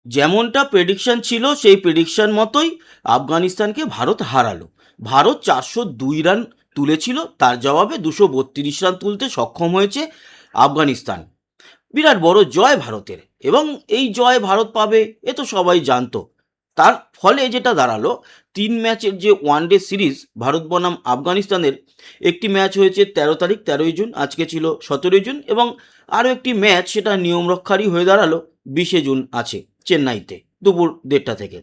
যেমনটা প্রেডিকশন ছিল সেই প্রেডিকশন মতোই আফগানিস্তানকে ভারত হারালো। ভারত 402 রান তুলেছিল, তার জবাবে 232 রান তুলতে সক্ষম হয়েছে আফগানিস্তান। বিরাট বড় জয় ভারতের, এবং এই জয় ভারত পাবে এ তো সবাই জানতো। তার ফলে যেটা দাঁড়ালো, 3 ম্যাচের যে ওয়ানডে সিরিজ ভারত বনাম আফগানিস্তানের, একটি ম্যাচ হয়েছে 13 তারিখ 13ই জুন, আজকে ছিল 17ই জুন, এবং আরও একটি ম্যাচ সেটা নিয়ম রক্ষারই হয়ে দাঁড়ালো 20 জুন আছে চেন্নাইতে দুপুর 1:30 থেকে।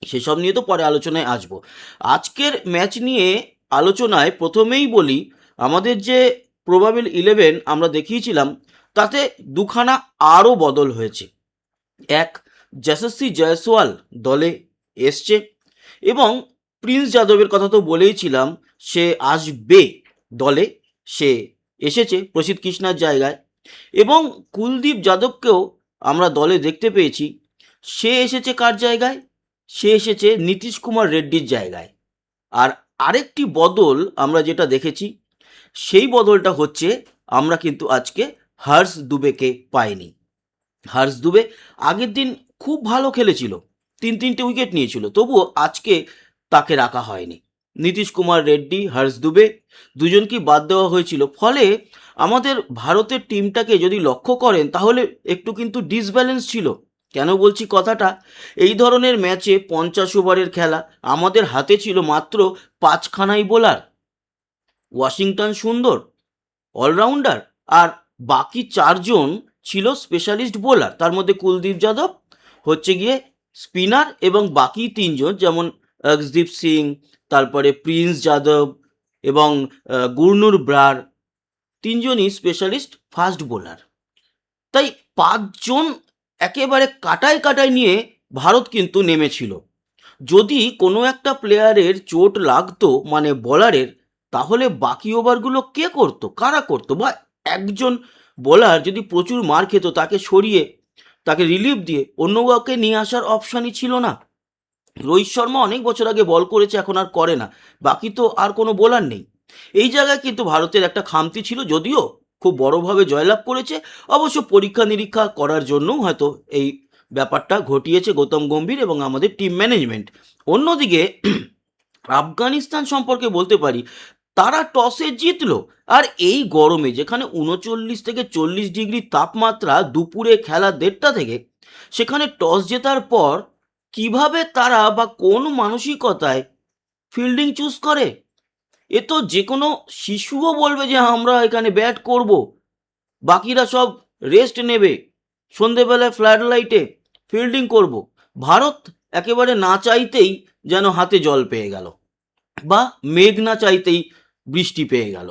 সেসব নিয়ে তো পরে আলোচনায় আসবো। আজকের ম্যাচ নিয়ে আলোচনায় প্রথমেই বলি, আমাদের যে প্রবাবল 11 আমরা দেখিয়েছিলাম তাতে দুখানা আরও বদল হয়েছে। এক, যশস্বী জয়সওয়াল দলে এসছে, এবং প্রিন্স যাদবের কথা তো বলেইছিলাম, সে আসবে দলে, সে এসেছে প্রসিদ্ধ কৃষ্ণার জায়গায়। এবং কুলদীপ যাদবকেও আমরা দলে দেখতে পেয়েছি, সে এসেছে কার জায়গায়? সে এসেছে নীতিশ কুমার রেড্ডির জায়গায়। আর আরেকটি বদল আমরা যেটা দেখেছি, সেই বদলটা হচ্ছে, আমরা কিন্তু আজকে হর্ষ দুবেকে পাইনি। হর্ষ দুবে আগের দিন খুব ভালো খেলেছিল, 3-3টে উইকেট নিয়েছিল, তবুও আজকে তাকে রাখা হয়নি। নীতিশ কুমার রেড্ডি, হর্ষ দুবে দুজনকেই বাদ দেওয়া হয়েছিল। ফলে আমাদের ভারতের টিমটাকে যদি লক্ষ্য করেন তাহলে একটু কিন্তু ডিসব্যালেন্স ছিল। কেন বলছি কথাটা? এই ধরনের ম্যাচে 50 ওভারের খেলা, আমাদের হাতে ছিল মাত্র 5খানাই বোলার, ওয়াশিংটন সুন্দর অলরাউন্ডার, আর বাকি 4জন ছিল স্পেশালিস্ট বোলার। তার মধ্যে কুলদীপ যাদব হচ্ছে গিয়ে স্পিনার, এবং বাকি 3জন যেমন অর্শদীপ সিং, তারপরে প্রিন্স যাদব এবং গুরনুর ব্রার, 3জনই স্পেশালিস্ট ফাস্ট বোলার। তাই 5জন একেবারে কাটায় কাটায় নিয়ে ভারত কিন্তু নেমেছিল। যদি কোনো একটা প্লেয়ারের চোট লাগতো, মানে বলারের, তাহলে বাকি ওভারগুলো কে করতো, কারা করতো? বা একজন বোলার যদি প্রচুর মার খেত, তাকে সরিয়ে তাকে রিলিফ দিয়ে অন্য কাউকে নিয়ে আসার অপশানই ছিল না। রোহিত শর্মা অনেক বছর আগে বল করেছে, এখন আর করে না, বাকি তো আর কোনো বোলার নেই। এই জায়গায় কিন্তু ভারতের একটা খামতি ছিল, যদিও খুব বড়োভাবে জয়লাভ করেছে। অবশ্য পরীক্ষা নিরীক্ষা করার জন্যও হয়তো এই ব্যাপারটা ঘটিয়েছে গৌতম গম্ভীর এবং আমাদের টিম ম্যানেজমেন্ট। অন্যদিকে আফগানিস্তান সম্পর্কে বলতে পারি, তারা টসে জিতলো। আর এই গরমে, যেখানে 39 থেকে 40 ডিগ্রি তাপমাত্রা, দুপুরে খেলা 1:30 থেকে, সেখানে টস জেতার পর কিভাবে তারা বা কোন মানসিকতায় ফিল্ডিং চুজ করে, এ তো যে কোনো শিশুও বলবে যে আমরা এখানে ব্যাট করব, বাকিরা সব রেস্ট নেবে, সন্ধেবেলায় ফ্ল্যাড লাইটে ফিল্ডিং করব। ভারত একেবারে না চাইতেই যেন হাতে জল পেয়ে গেল, বা মেঘ না চাইতেই বৃষ্টি পেয়ে গেল।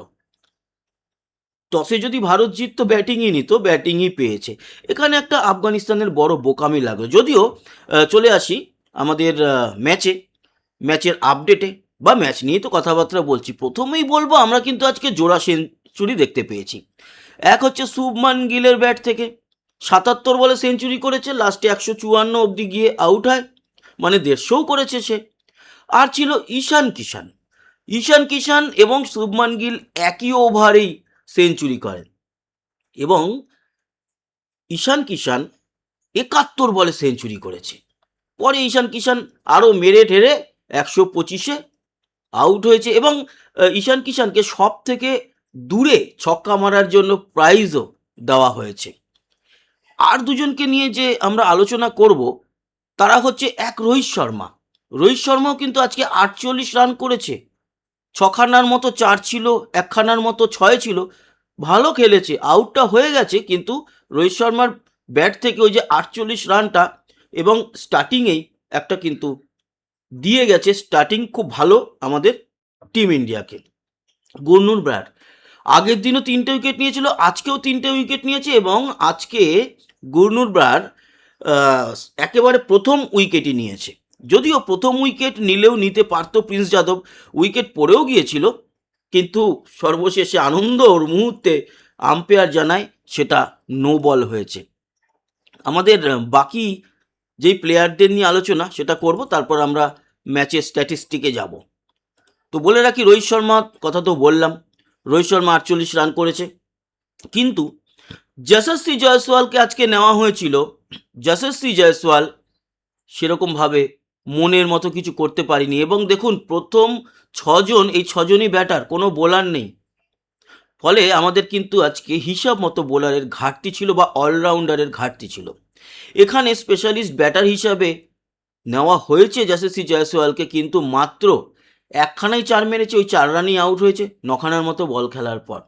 টসে যদি ভারত জিততো, ব্যাটিংই নিত, ব্যাটিংই পেয়েছে। এখানে একটা আফগানিস্তানের বড় বোকামি লাগলো। যদিও চলে আসি আমাদের ম্যাচের আপডেটে, বা ম্যাচ নিয়ে তো কথাবার্তা বলছি। প্রথমেই বলবো, আমরা কিন্তু আজকে জোড়া সেঞ্চুরি দেখতে পেয়েছি। এক হচ্ছে শুভমান গিলের ব্যাট থেকে, 77 বলে সেঞ্চুরি করেছে, লাস্টে 154 অবধি গিয়ে আউট হয়, মানে 150ও করেছে সে। আর ছিল ঈশান কিষান এবং শুভমান গিল একই ওভারেই সেঞ্চুরি করেন, এবং ঈশান কিষান 71 বলে সেঞ্চুরি করেছে। পরে ঈশান কিষান আরও মেরে ঠেরে 125-এ আউট হয়েছে, এবং ঈশান কিষানকে সব থেকে দূরে ছক্কা মারার জন্য প্রাইজও দেওয়া হয়েছে। আর দুজনকে নিয়ে যে আমরা আলোচনা করব, তারা হচ্ছে এক রোহিত শর্মাও কিন্তু আজকে 48 রান করেছে। 6খানার মতো 4 ছিল, 1খানার মতো 6 ছিল, ভালো খেলেছে। আউটটা হয়ে গেছে, কিন্তু রোহিত শর্মার ব্যাট থেকে ওই যে 48 রানটা, এবং স্টার্টিংয়েই একটা কিন্তু দিয়ে গেছে, স্টার্টিং খুব ভালো আমাদের টিম ইন্ডিয়াকে। গুরনুর ব্রার আগের দিনও 3টে উইকেট নিয়েছিল, আজকেও 3টে উইকেট নিয়েছে, এবং আজকে গুরনুর ব্রার একেবারে প্রথম উইকেটই নিয়েছে। যদিও প্রথম উইকেট নিলেও নিতে পারতো প্রিন্স যাদব, উইকেট পড়েও গিয়েছিল, কিন্তু সর্বশেষে আনন্দর মুহূর্তে আম্পায়ার জানায় সেটা নো বল হয়েছে। আমাদের বাকি যেই প্লেয়ারদের নিয়ে আলোচনা সেটা করব, তারপর আমরা ম্যাচের স্ট্যাটিস্টিকে যাব। তো বলে রাখি, রোহিত শর্মার কথা তো বললাম, রোহিত শর্মা 48 রান করেছে, কিন্তু যশস্বী জয়সওয়ালকে আজকে নেওয়া হয়েছিল যশস্বী জয়সওয়াল সেরকমভাবে মনের মতো কিছু করতে পারিনি। এবং দেখুন প্রথম ছজন, এই ছজনই ব্যাটার, কোনো বোলার নেই। ফলে আমাদের কিন্তু আজকে হিসাব মতো বোলারের ঘাটতি ছিল বা অলরাউন্ডারের ঘাটতি ছিল। এখানে স্পেশালিস্ট ব্যাটার হিসাবে নেওয়া হয়েছে যশস্বী জয়সওয়ালকে, কিন্তু মাত্র একখানাই 4 মেরেছে, ওই 4 রানই আউট হয়েছে 9খানার মতো বল খেলার পর।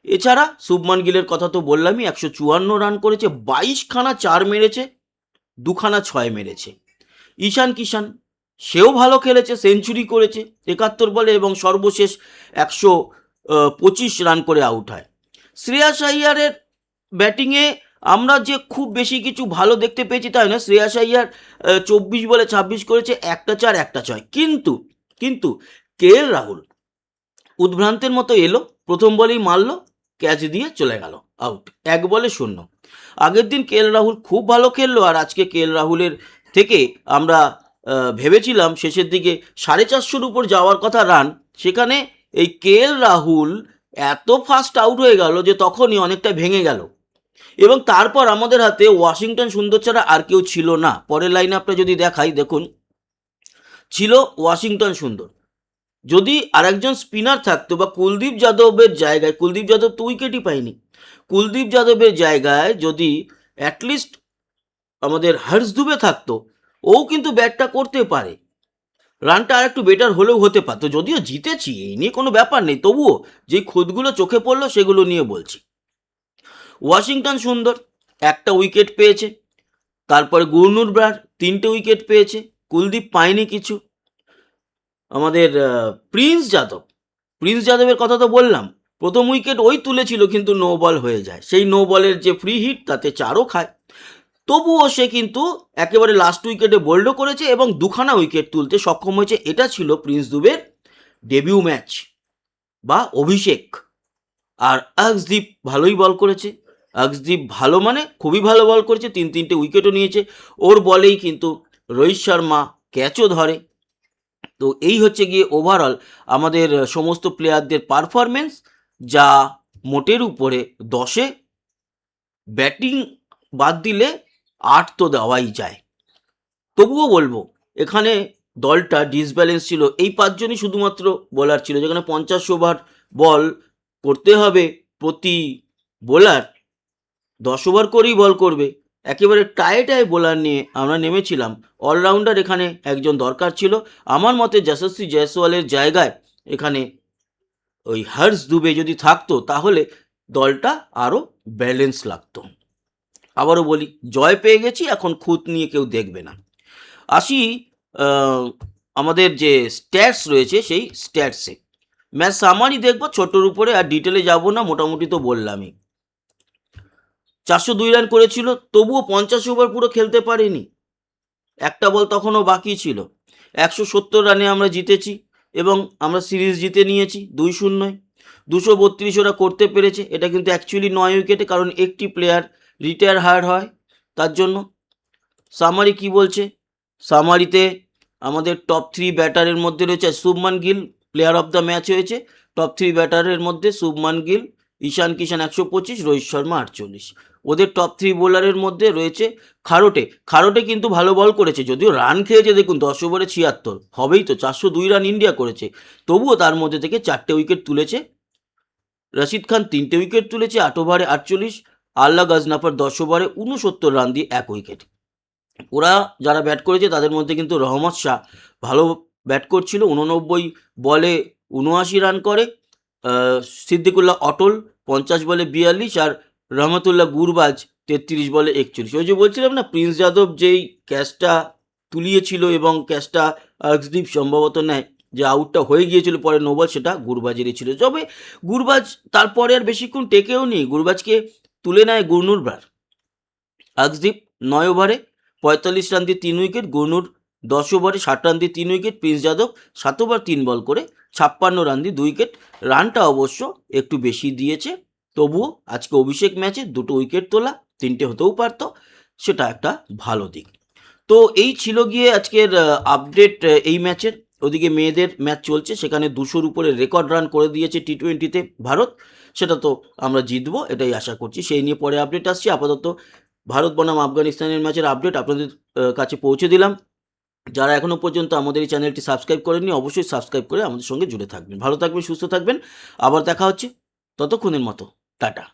এছাড়া শুভমান গিলের কথা তো বললামই, 154 রান করেছে, 22খানা 4 মেরেছে, 2খানা 6 মেরেছে। ঈশান কিষান সেও ভালো খেলেছে, সেঞ্চুরি করেছে 71 বলে এবং সর্বশেষ 125 রান করে আউট হয়। শ্রেয়াস আইয়ারের ব্যাটিংয়ে আমরা যে খুব বেশি কিছু ভালো দেখতে পেয়েছি তাই না। শ্রেয়াস আইয়ার 24 বলে 26 করেছে, 1টা 4 1টা 6। কিন্তু কে এল রাহুল উদ্ভ্রান্তের মতো এলো, প্রথম বলেই মারলো, ক্যাচ দিয়ে চলে গেল, আউট, 1 বলে 0। আগের দিন কে এল রাহুল খুব ভালো খেললো, আর আজকে কে এল রাহুলের থেকে আমরা ভেবেছিলাম শেষের দিকে 450-র উপর যাওয়ার কথা রান, সেখানে এই কে এল রাহুল এত ফাস্ট আউট হয়ে গেল যে তখনই অনেকটা ভেঙে গেল। এবং তারপর আমাদের হাতে ওয়াশিংটন সুন্দর ছাড়া আর কেউ ছিল না। পরের লাইনে আপনি যদি দেখাই, দেখুন ছিল ওয়াশিংটন সুন্দর। যদি আরেকজন স্পিনার থাকতো বা কুলদীপ যাদবের জায়গায়, কুলদীপ যাদব তো উইকেটই পায়নি, কুলদীপ যাদবের জায়গায় যদি অ্যাটলিস্ট আমাদের হর্ষ দুবে থাকতো, ও কিন্তু ব্যাটটা করতে পারে, রানটা আর একটু বেটার হলেও হতে পারতো। যদিও জিতেছি, এই নিয়ে কোনো ব্যাপার নেই, তবুও যে খুঁতগুলো চোখে পড়লো সেগুলো নিয়ে বলছি। ওয়াশিংটন সুন্দর 1টা উইকেট পেয়েছে, তারপরে গুরনুর ব্রার 3টে উইকেট পেয়েছে, কুলদীপ পায়নি কিছু। আমাদের প্রিন্স যাদবের কথা তো বললাম, প্রথম উইকেট ওই তুলেছিল কিন্তু নো বল হয়ে যায়, সেই নো বলের যে ফ্রি হিট তাতে 4ও খায়। তবুও সে কিন্তু একেবারে লাস্ট উইকেটে বোল্ডও করেছে এবং 2খানা উইকেট তুলতে সক্ষম হয়েছে। এটা ছিল প্রিন্স দুবের ডেবিউ ম্যাচ বা অভিষেক। আর আকসদীপ ভালোই বল করেছে, আকসদীপ ভালো মানে খুবই ভালো বল করেছে, 3-3টে উইকেটও নিয়েছে। ওর বলেই কিন্তু রোহিত শর্মা ক্যাচও ধরে। তো এই হচ্ছে গিয়ে ওভারঅল আমাদের সমস্ত প্লেয়ারদের পারফরমেন্স, যা মোটের উপরে 10-এ, ব্যাটিং বাদ দিলে 8 তো দেওয়াই যায়। তবুও বলবো এখানে দলটা ডিসব্যালেন্স ছিল, এই 5জনই শুধুমাত্র বোলার ছিল, যেখানে 50 ওভার বল করতে হবে, প্রতি বোলার 10 ওভার করেই বল করবে। একেবারে টায়ে বোলার নিয়ে আমরা নেমেছিলাম, অলরাউন্ডার এখানে একজন দরকার ছিল। আমার মতে যশস্বী জয়সওয়ালের জায়গায় এখানে ওই হর্ষ দুবে যদি থাকতো তাহলে দলটা আরও ব্যালেন্স লাগতো। আবারও বলি, জয় পেয়ে গেছি, এখন খুঁত নিয়ে কেউ দেখবে না। আসি আমাদের যে স্ট্যাটস রয়েছে সেই স্ট্যাটসে। ম্যাচ সামারি দেখবো ছোটোর উপরে, আর ডিটেলে যাব না, মোটামুটি তো বললামই। 402 রান করেছিল, তবুও 50 ওভার পুরো খেলতে পারেনি, 1টা বল তখনও বাকি ছিল। 170 রানে আমরা জিতেছি এবং আমরা সিরিজ জিতে নিয়েছি 2-0। 232 ওরা করতে পেরেছে, এটা কিন্তু অ্যাকচুয়ালি 9 উইকেটে, কারণ একটি প্লেয়ার রিটায়ার হায়ার হয় তার জন্য। সামারি কি বলছে, সামারিতে আমাদের টপ 3 ব্যাটারের মধ্যে রয়েছে Shubman Gill, player of the match হয়েছে। টপ 3 ব্যাটারের মধ্যে শুভমান গিল, ঈশান কিষান 125, রোহিত শর্মা 48। ওদের টপ 3 বোলারের মধ্যে রয়েছে খারোটে কিন্তু ভালো বল করেছে, যদিও রান খেয়েছে দেখুন 10 ওভারে 76, হবেই তো, 402 রান ইন্ডিয়া করেছে, তবুও তার মধ্যে থেকে 4টে উইকেট তুলেছে। রশিদ খান 3টে উইকেট তুলেছে 8 ওভারে 48। আল্লাহ গাজনাফার 10 ওভারে 69 রান দিয়ে 1 উইকেট। ওরা যারা ব্যাট করেছে তাদের মধ্যে কিন্তু রহমত শাহ ভালো ব্যাট করছিল, 89 বলে 79 রান করে। সিদ্দিকুল্লাহ অটল 50 বলে 42, আর রহমতুল্লাহ গুরবাজ 33 বলে 41। ওই যে বলছিলাম না, প্রিন্স যাদব যেই ক্যাচটা তুলিয়েছিল এবং ক্যাচটা আকসদীপ সম্ভবত নেয়, যে আউটটা হয়ে গিয়েছিল পরে নো বল, সেটা গুরবাজেরই ছিল। তবে গুরবাজ তারপরে আর বেশিক্ষণ টেকেও নি, গুরবাজকে তুলে নেয় গুরনুর ব্রার। আকসদীপ 9 ওভারে 45 রান দিয়ে 3 উইকেট, গুরনুর 10 ওভারে 60 রান দিয়ে 3 উইকেট, প্রিন্স যাদব 7 ওভার 3 বল করে 56 রান দিয়ে 2 উইকেট। রানটা অবশ্য একটু বেশি দিয়েছে, তবুও আজকে অভিষেক ম্যাচে 2টো উইকেট তোলা, 3টে হতেও পারত, সেটা একটা ভালো দিক। তো এই ছিল গিয়ে আজকের আপডেট এই ম্যাচের। ওদিকে মেয়েদের ম্যাচ চলছে, সেখানে 200-র উপরে রেকর্ড রান করে দিয়েছে টি20তে ভারত, সেটা তো আমরা জিতবো এটাই আশা করছি, সেই নিয়ে পরে আপডেট আসছে। আপাতত ভারত বনাম আফগানিস্তানের ম্যাচের আপডেট আপনাদের কাছে পৌঁছে দিলাম। যারা এখনও পর্যন্ত আমাদের এই চ্যানেলটি সাবস্ক্রাইব করেননি অবশ্যই সাবস্ক্রাইব করে আমাদের সঙ্গে জুড়ে থাকবেন। ভালো থাকবেন, সুস্থ থাকবেন। আবার দেখা হচ্ছে। ততক্ষণের মতো টাটা।